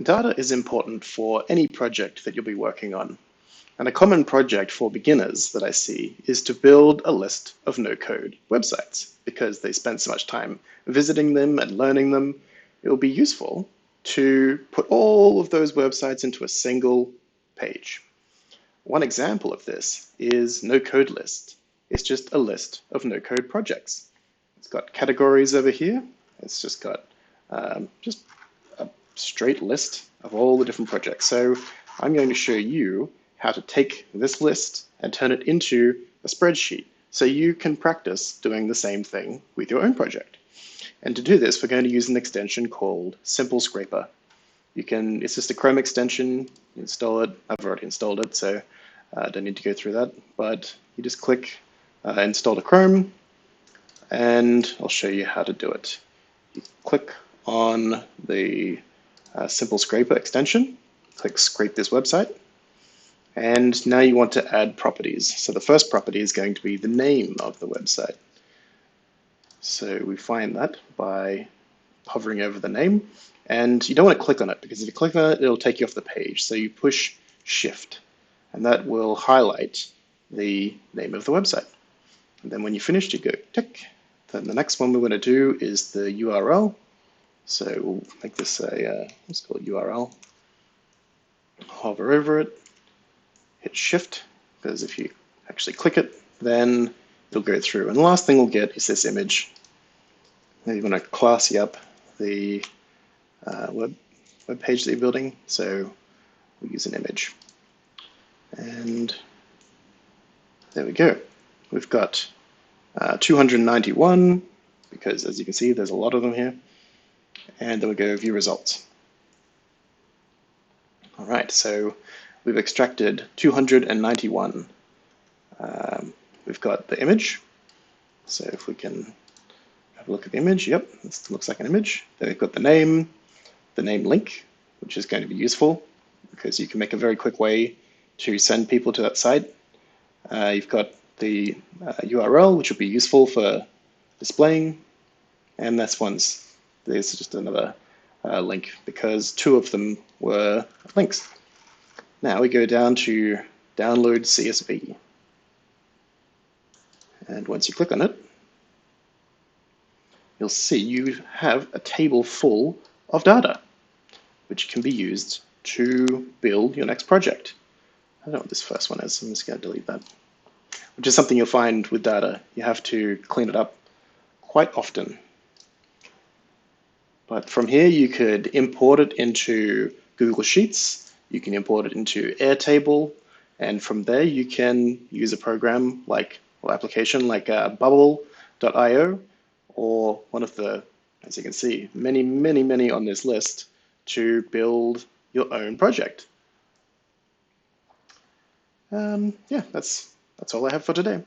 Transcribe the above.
Data is important for any project that you'll be working on. And a common project for beginners that I see is to build a list of no-code websites because they spend so much time visiting them and learning them. It will be useful to put all of those websites into a single page. One example of this is no-code list. It's just a list of no-code projects. It's got categories over here. It's just got just a straight list of all the different projects. So I'm going to show you how to take this list and turn it into a spreadsheet so you can practice doing the same thing with your own project. And to do this, we're going to use an extension called Simple Scraper. It's just a Chrome extension, install it. I've already installed it, so I don't need to go through that, but you just click install to Chrome, and I'll show you how to do it. You click on the Simple Scraper extension, click Scrape this website, and now you want to add properties. So the first property is going to be the name of the website. So we find that by hovering over the name, and you don't want to click on it because if you click on it, it'll take you off the page. So you push Shift, and that will highlight the name of the website. And then when you're finished, you go tick. Then the next one we're going to do is the URL. So we'll make this let's call it URL. Hover over it, hit Shift, because if you actually click it, then it'll go through. And the last thing we'll get is this image. Now you want to classy up the web page that you're building, so we'll use an image. And there we go. We've got 291, because as you can see, there's a lot of them here. And then we go view results. All right, so we've extracted 291. We've got the image. So if we can have a look at the image, yep, this looks like an image. Then we've got the name link, which is going to be useful because you can make a very quick way to send people to that site. You've got the URL, which will be useful for displaying, and there's just another link because two of them were links. Now we go down to download CSV, and once you click on it, you'll see you have a table full of data, which can be used to build your next project. I don't know what this first one is, I'm just going to delete that. Which is something you'll find with data. You have to clean it up quite often. But from here, you could import it into Google Sheets. You can import it into Airtable. And from there, you can use a program or application like Bubble.io, or one of the, as you can see, many on this list to build your own project. Yeah, that's all I have for today.